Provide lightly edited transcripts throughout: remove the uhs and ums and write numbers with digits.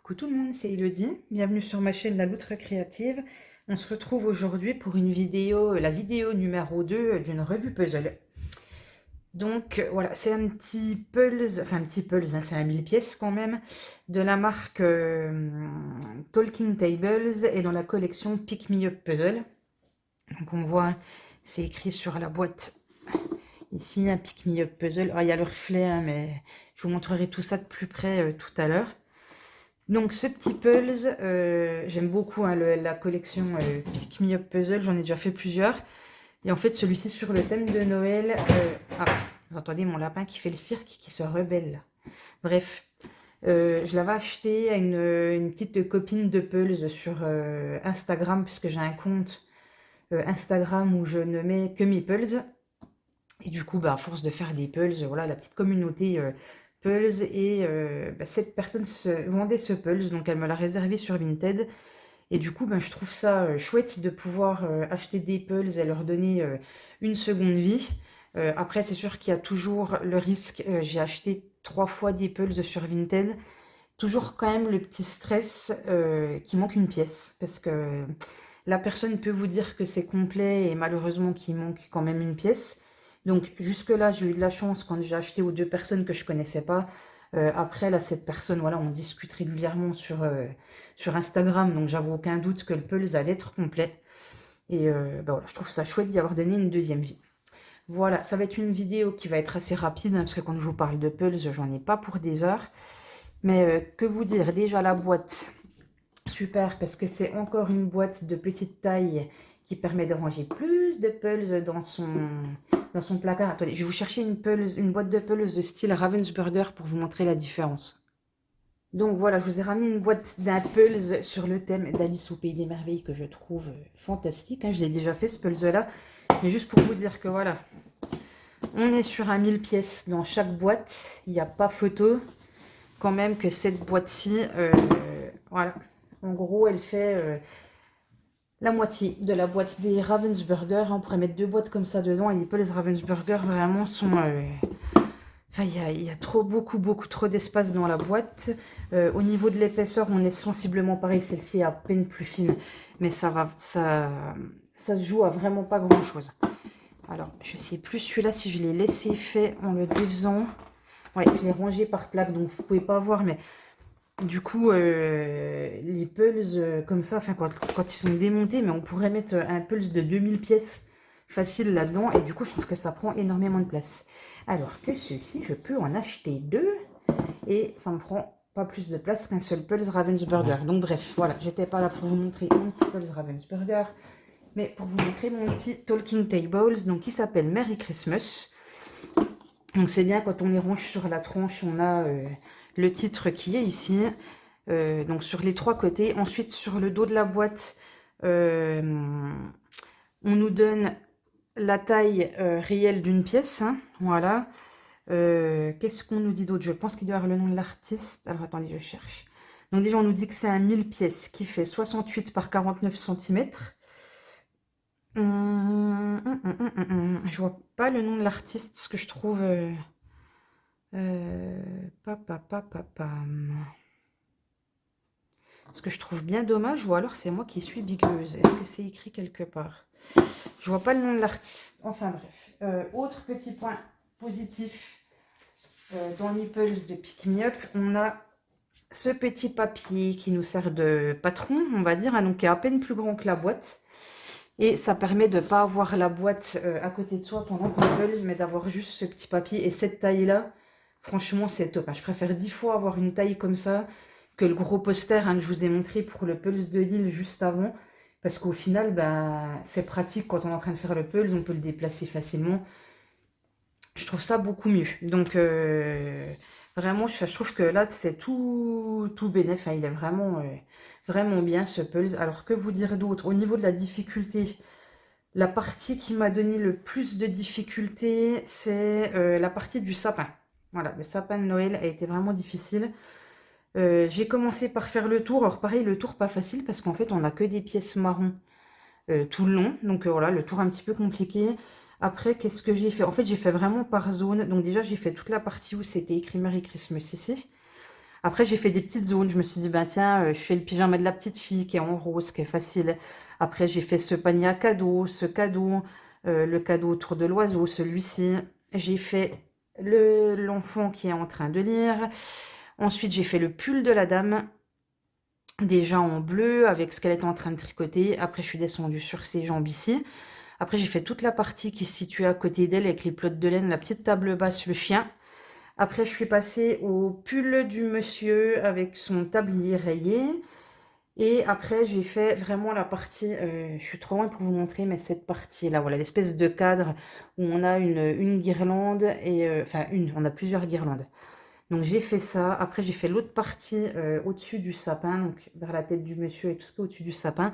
Coucou tout le monde, c'est Elodie. Bienvenue sur ma chaîne La Loutre Créative. On se retrouve aujourd'hui pour une vidéo, la vidéo numéro 2 d'une revue puzzle. Donc voilà, c'est un petit puzzle, enfin un petit puzzle, hein, c'est un 1000 pièces quand même, de la marque Talking Tables et dans la collection Pick Me Up Puzzle. Donc on voit, c'est écrit sur la boîte ici, un Pick Me Up Puzzle. Ah, il y a le reflet, hein, mais je vous montrerai tout ça de plus près tout à l'heure. Donc ce petit puzzle, j'aime beaucoup hein, la collection Pick Me Up Puzzle, j'en ai déjà fait plusieurs. Et en fait celui-ci sur le thème de Noël, ah, vous entendez mon lapin qui fait le cirque, qui se rebelle là. Bref, je l'avais acheté à une petite copine de puzzle sur Instagram, puisque j'ai un compte Instagram où je ne mets que mes puzzles. Et du coup, bah, à force de faire des puzzles, voilà, la petite communauté Pulse et cette personne vendait ce Pulse, donc elle me l'a réservé sur Vinted. Et du coup, ben, je trouve ça chouette de pouvoir acheter des Pulse et leur donner une seconde vie. Après, c'est sûr qu'il y a toujours le risque, j'ai acheté 3 fois des Pulse sur Vinted, toujours quand même le petit stress qu'il manque une pièce, parce que la personne peut vous dire que c'est complet et malheureusement qu'il manque quand même une pièce. Donc jusque-là, j'ai eu de la chance quand j'ai acheté aux 2 personnes que je connaissais pas. Après, là, cette personne, voilà, on discute régulièrement sur Instagram, donc j'avais aucun doute que le puzzle allait être complet. Et bah voilà, je trouve ça chouette d'y avoir donné une deuxième vie. Voilà, ça va être une vidéo qui va être assez rapide, hein, parce que quand je vous parle de puzzle, j'en ai pas pour des heures. Mais que vous dire, déjà la boîte, super, parce que c'est encore une boîte de petite taille qui permet de ranger plus de puzzles dans son placard. Attendez, je vais vous chercher une boîte de puzzles de style Ravensburger pour vous montrer la différence. Donc voilà, je vous ai ramené une boîte d'un puzzle sur le thème d'Alice au Pays des Merveilles que je trouve fantastique. Hein. Je l'ai déjà fait ce puzzle-là, mais juste pour vous dire que voilà, on est sur un 1000 pièces dans chaque boîte. Il n'y a pas photo. Quand même que cette boîte-ci, voilà, en gros, elle fait la moitié de la boîte des Ravensburger. On pourrait mettre 2 boîtes comme ça dedans. Et les puzzles Ravensburger vraiment sont... Enfin, il y a trop, beaucoup trop d'espace dans la boîte. Au niveau de l'épaisseur, on est sensiblement pareil. Celle-ci est à peine plus fine. Mais ça se joue à vraiment pas grand-chose. Alors, je sais plus celui-là si je l'ai laissé fait en le défaisant. Ouais, je l'ai rangé par plaque, donc vous pouvez pas voir, mais du coup, les pulses comme ça, enfin quand ils sont démontés, mais on pourrait mettre un pulse de 2000 pièces facile là-dedans, et du coup, je trouve que ça prend énormément de place. Alors que ceux-ci, je peux en acheter 2, et ça me prend pas plus de place qu'un seul pulse Ravensburger. Donc bref, voilà, j'étais pas là pour vous montrer mon petit pulse Ravensburger, mais pour vous montrer mon petit Talking Tables, donc qui s'appelle Merry Christmas. Donc c'est bien quand on les range sur la tranche, on a le titre qui est ici. Donc sur les 3 côtés. Ensuite sur le dos de la boîte, on nous donne la taille réelle d'une pièce. Hein, voilà. Qu'est-ce qu'on nous dit d'autre? Je pense qu'il doit y avoir le nom de l'artiste. Alors attendez, je cherche. Donc déjà on nous dit que c'est un 1000 pièces qui fait 68 par 49 cm. Je vois pas le nom de l'artiste, ce que je trouve... Ce que je trouve bien dommage, ou alors c'est moi qui suis bigueuse. Est-ce que c'est écrit quelque part? Je vois pas le nom de l'artiste. Enfin bref. Autre petit point positif dans Nipples de Pick Me Up, on a ce petit papier qui nous sert de patron, on va dire, hein, donc qui est à peine plus grand que la boîte. Et ça permet de ne pas avoir la boîte à côté de soi pendant qu'on pulse, mais d'avoir juste ce petit papier. Et cette taille-là, franchement, c'est top. Hein. Je préfère 10 fois avoir une taille comme ça que le gros poster hein, que je vous ai montré pour le pulse de Lille juste avant. Parce qu'au final, ben, c'est pratique quand on est en train de faire le pulse, on peut le déplacer facilement. Je trouve ça beaucoup mieux. Donc, vraiment, je trouve que là, c'est tout bénef. Hein. Il est vraiment bien ce pulse. Alors, que vous dire d'autre? Au niveau de la difficulté, la partie qui m'a donné le plus de difficulté, c'est la partie du sapin. Voilà, le sapin de Noël a été vraiment difficile. J'ai commencé par faire le tour. Alors pareil, le tour pas facile parce qu'en fait, on n'a que des pièces marron tout le long. Donc voilà, le tour un petit peu compliqué. Après, qu'est-ce que j'ai fait? En fait, j'ai fait vraiment par zone. Donc déjà, j'ai fait toute la partie où c'était écrit Merry Christmas ici. Après, j'ai fait des petites zones. Je me suis dit, ben tiens, je fais le pyjama de la petite fille qui est en rose, qui est facile. Après, j'ai fait ce panier à cadeaux, ce cadeau, le cadeau autour de l'oiseau, celui-ci. J'ai fait l'enfant qui est en train de lire. Ensuite, j'ai fait le pull de la dame, déjà en bleu, avec ce qu'elle était en train de tricoter. Après, je suis descendue sur ses jambes ici. Après, j'ai fait toute la partie qui se situe à côté d'elle, avec les plots de laine, la petite table basse, le chien. Après, je suis passée au pull du monsieur avec son tablier rayé. Et après, j'ai fait vraiment la partie, je suis trop loin pour vous montrer, mais cette partie-là, voilà, l'espèce de cadre où on a une guirlande, et enfin on a plusieurs guirlandes. Donc j'ai fait ça. Après, j'ai fait l'autre partie au-dessus du sapin, donc vers la tête du monsieur et tout ce qui est au-dessus du sapin.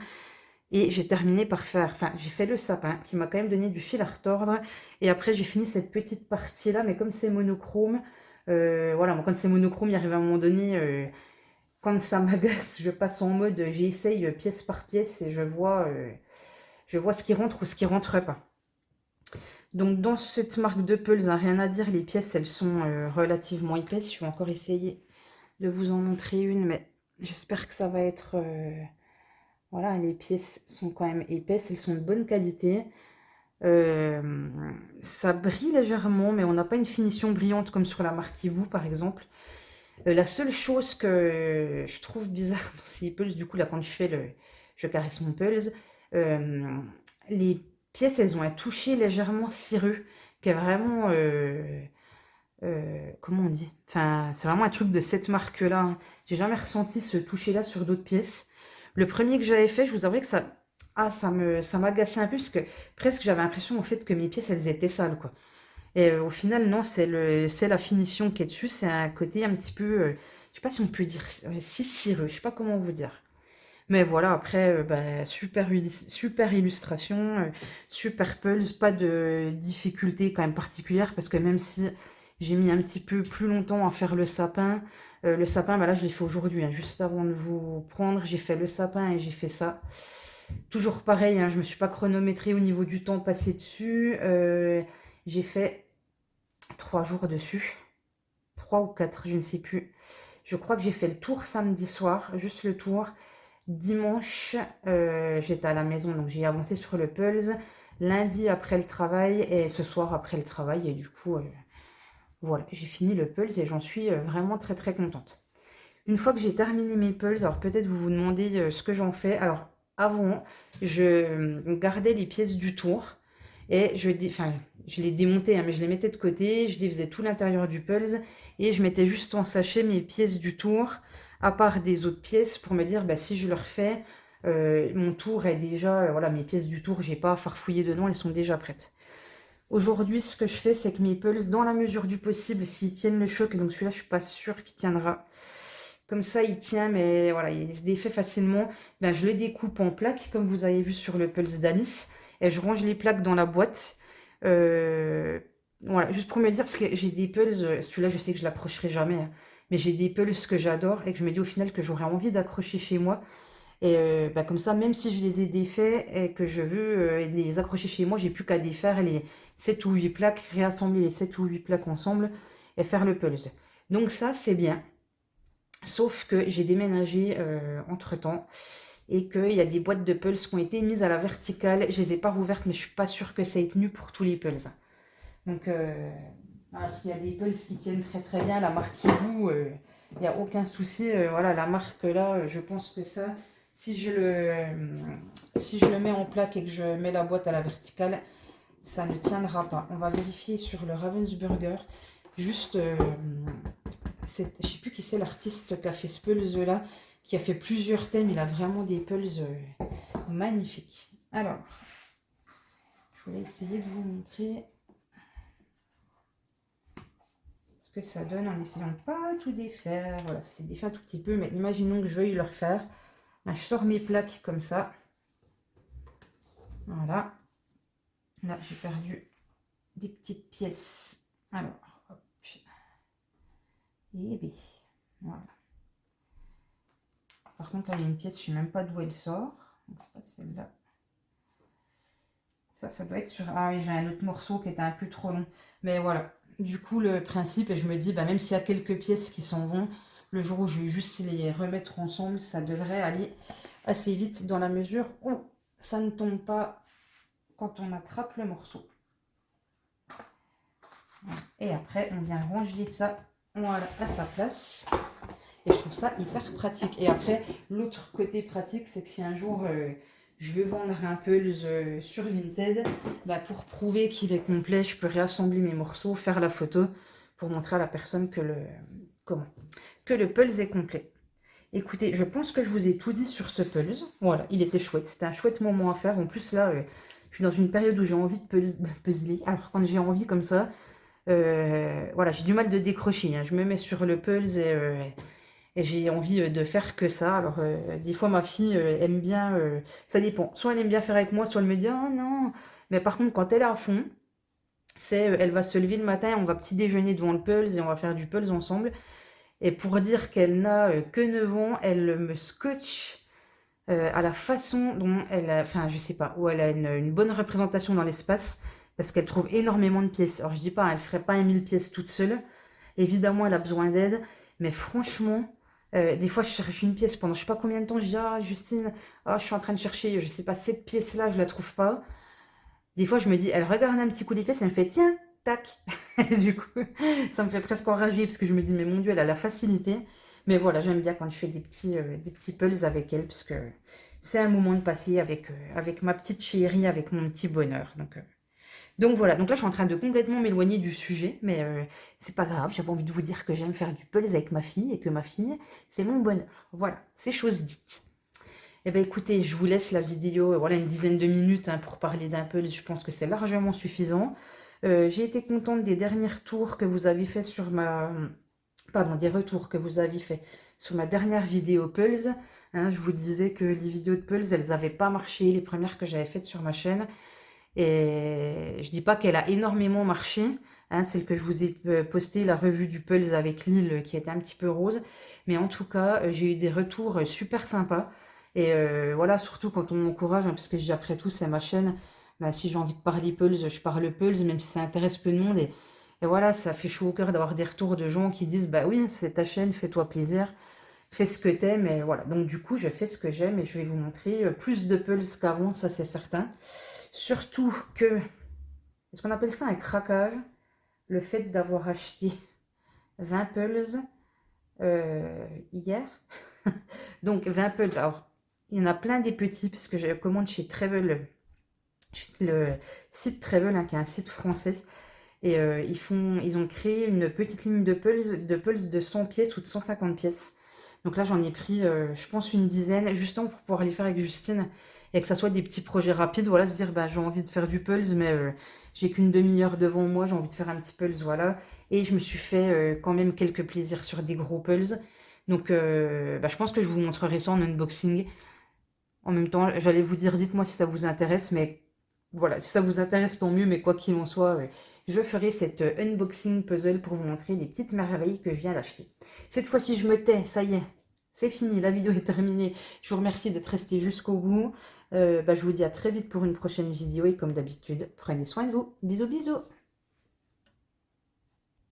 Et j'ai terminé par faire, enfin, j'ai fait le sapin qui m'a quand même donné du fil à retordre. Et après, j'ai fini cette petite partie-là, mais comme c'est monochrome, voilà, moi, quand c'est monochrome, il arrive à un moment donné, quand ça m'agace, je passe en mode, j'essaye pièce par pièce et je vois ce qui rentre ou ce qui rentre pas. Donc, dans cette marque de Pulse, hein, rien à dire, les pièces, elles sont relativement épaisses. Je vais encore essayer de vous en montrer une, mais j'espère que ça va être... Voilà, les pièces sont quand même épaisses, elles sont de bonne qualité. Ça brille légèrement, mais on n'a pas une finition brillante comme sur la marque Hibou, par exemple. La seule chose que je trouve bizarre dans ces pulses, du coup, là, quand je caresse mon pulse, les pièces, elles ont un toucher légèrement cireux, qui est vraiment... comment on dit? Enfin, c'est vraiment un truc de cette marque-là, hein. J'ai jamais ressenti ce toucher-là sur d'autres pièces. Le premier que j'avais fait, je vous avouerai que ça... Ah, ça m'agaçait un peu, parce que presque j'avais l'impression, en fait, que mes pièces, elles étaient sales, quoi. Et au final, non, c'est la finition qui est dessus. C'est un côté un petit peu, je sais pas si on peut dire, si cireux, je sais pas comment vous dire. Mais voilà, après, bah, super illustration, super pulse, pas de difficulté quand même particulière, parce que même si j'ai mis un petit peu plus longtemps à faire le sapin, bah là, je l'ai fait aujourd'hui, hein, juste avant de vous prendre, j'ai fait le sapin et j'ai fait ça. Toujours pareil, hein, je me suis pas chronométrée au niveau du temps passé dessus. J'ai fait 3 jours dessus. 3 ou 4, je ne sais plus. Je crois que j'ai fait le tour samedi soir, juste le tour. Dimanche, j'étais à la maison, donc j'ai avancé sur le Pulse. Lundi après le travail et ce soir après le travail. Et du coup, voilà, j'ai fini le Pulse et j'en suis vraiment très très contente. Une fois que j'ai terminé mes Pulse, alors peut-être vous vous demandez ce que j'en fais. Alors avant, je gardais les pièces du tour et je les démontais, hein, mais je les mettais de côté. Je défaisais tout l'intérieur du Pulse et je mettais juste en sachet mes pièces du tour, à part des autres pièces, pour me dire, bah, si je le refais, mon tour est déjà, voilà, mes pièces du tour, j'ai pas à farfouiller dedans, elles sont déjà prêtes. Aujourd'hui, ce que je fais, c'est que mes pulls, dans la mesure du possible, s'ils tiennent le choc, et donc celui-là, je suis pas sûre qu'il tiendra. Comme ça, il tient, mais voilà, il se défait facilement. Ben, je le découpe en plaques, comme vous avez vu sur le Pulse d'Alice, et je range les plaques dans la boîte. Euh, voilà, juste pour me dire, parce que j'ai des pulls, celui-là, je sais que je l'accrocherai jamais, hein, mais j'ai des pulls que j'adore et que je me dis au final que j'aurais envie d'accrocher chez moi. Et bah, comme ça, même si je les ai défaits et que je veux les accrocher chez moi, j'ai plus qu'à défaire les 7 ou 8 plaques, réassembler les 7 ou 8 plaques ensemble et faire le pulse. Donc ça, c'est bien. Sauf que j'ai déménagé entre-temps et qu'il y a des boîtes de pulse qui ont été mises à la verticale. Je les ai pas rouvertes, mais je suis pas sûre que ça ait tenu pour tous les pulses. Donc, voilà, parce qu'il y a des pulses qui tiennent très très bien. La marque Hibou, il n'y a aucun souci. Voilà, la marque là, je pense que ça, si je le mets en plaque et que je mets la boîte à la verticale, ça ne tiendra pas. On va vérifier sur le Ravensburger. Juste, je ne sais plus qui c'est l'artiste qui a fait ce pulse là, qui a fait plusieurs thèmes. Il a vraiment des pulses magnifiques. Alors, je voulais essayer de vous montrer ce que ça donne en essayant de pas tout défaire. Voilà, ça s'est défait un tout petit peu, mais imaginons que je veuille le refaire. Là, je sors mes plaques comme ça. Voilà. Là, j'ai perdu des petites pièces. Alors, hop. Et bien, voilà. Par contre, là, il y a une pièce, je ne sais même pas d'où elle sort. C'est pas celle-là. Ça doit être sur... Ah oui, j'ai un autre morceau qui était un peu trop long. Mais voilà. Du coup, le principe, et je me dis, bah, même s'il y a quelques pièces qui s'en vont, le jour où je vais juste les remettre ensemble, ça devrait aller assez vite dans la mesure où ça ne tombe pas quand on attrape le morceau. Et après, on vient ranger ça, voilà, à sa place. Et je trouve ça hyper pratique. Et après, l'autre côté pratique, c'est que si un jour je veux vendre un Pulse sur Vinted, bah, pour prouver qu'il est complet, je peux réassembler mes morceaux, faire la photo pour montrer à la personne que le Pulse est complet. Écoutez, je pense que je vous ai tout dit sur ce Pulse. Voilà, il était chouette. C'était un chouette moment à faire. En plus, là, je suis dans une période où j'ai envie de puzzler. Alors, quand j'ai envie comme ça, voilà, j'ai du mal de décrocher. Hein. Je me mets sur le Pulse et j'ai envie de faire que ça. Alors, des fois, ma fille aime bien... ça dépend. Soit elle aime bien faire avec moi, soit elle me dit « Oh non !» Mais par contre, quand elle est à fond, elle va se lever le matin, on va petit déjeuner devant le Pulse et on va faire du Pulse ensemble. Et pour dire qu'elle n'a que 9 ans, elle me scotche à la façon dont elle a... Enfin, je sais pas, où elle a une bonne représentation dans l'espace, parce qu'elle trouve énormément de pièces. Alors, je dis pas, elle ferait pas 1000 pièces toute seule. Évidemment, elle a besoin d'aide. Mais franchement, des fois, je cherche une pièce pendant je sais pas combien de temps. Je dis, ah, Justine, ah, je suis en train de chercher, je sais pas, cette pièce-là, je la trouve pas. Des fois, je me dis, elle regarde un petit coup des pièces, elle me fait, tiens, tac. Et du coup, ça me fait presque enrager, parce que je me dis, mais mon Dieu, elle a la facilité. Mais voilà, j'aime bien quand je fais des petits pulls avec elle, parce que c'est un moment de passer avec ma petite chérie, avec mon petit bonheur. Donc voilà, donc là je suis en train de complètement m'éloigner du sujet, mais c'est pas grave, j'avais envie de vous dire que j'aime faire du pulse avec ma fille et que ma fille, c'est mon bonheur. Voilà, c'est chose dite. Eh bien écoutez, je vous laisse la vidéo, voilà une dizaine de minutes hein, pour parler d'un pulse, je pense que c'est largement suffisant. J'ai été contente des derniers retours que vous avez fait sur ma... Pardon, des retours que vous avez fait sur ma dernière vidéo pulse. Hein, je vous disais que les vidéos de pulse, elles n'avaient pas marché, les premières que j'avais faites sur ma chaîne. Et je dis pas qu'elle a énormément marché, hein, celle que je vous ai postée, la revue du Pulse avec Lille, qui était un petit peu rose. Mais en tout cas, j'ai eu des retours super sympas. Et voilà, surtout quand on m'encourage, hein, parce que je dis après tout, c'est ma chaîne. Bah, si j'ai envie de parler Pulse, je parle Pulse, même si ça intéresse peu de monde. Et voilà, ça fait chaud au cœur d'avoir des retours de gens qui disent, bah oui, c'est ta chaîne, fais-toi plaisir, fais ce que t'aimes. Et voilà, donc du coup, je fais ce que j'aime et je vais vous montrer plus de Pulse qu'avant, ça c'est certain. Surtout que, est-ce qu'on appelle ça un craquage? Le fait d'avoir acheté 20 pulls hier. Donc 20 pulls, alors il y en a plein des petits, parce que je commande chez Travel, chez le site Travel, hein, qui est un site français. Et ils ont créé une petite ligne de pulls de 100 pièces ou de 150 pièces. Donc là, j'en ai pris, je pense, une dizaine, justement pour pouvoir les faire avec Justine et que ça soit des petits projets rapides. Voilà, se dire, bah, j'ai envie de faire du pulse, mais j'ai qu'une demi-heure devant moi, j'ai envie de faire un petit pulse, voilà. Et je me suis fait quand même quelques plaisirs sur des gros pulses. Donc, bah, je pense que je vous montrerai ça en unboxing. En même temps, j'allais vous dire, dites-moi si ça vous intéresse, mais voilà, si ça vous intéresse, tant mieux, mais quoi qu'il en soit, je ferai cette unboxing puzzle pour vous montrer les petites merveilles que je viens d'acheter. Cette fois-ci, je me tais, ça y est, c'est fini, la vidéo est terminée. Je vous remercie d'être resté jusqu'au bout. Bah, je vous dis à très vite pour une prochaine vidéo et comme d'habitude, prenez soin de vous. Bisous, bisous.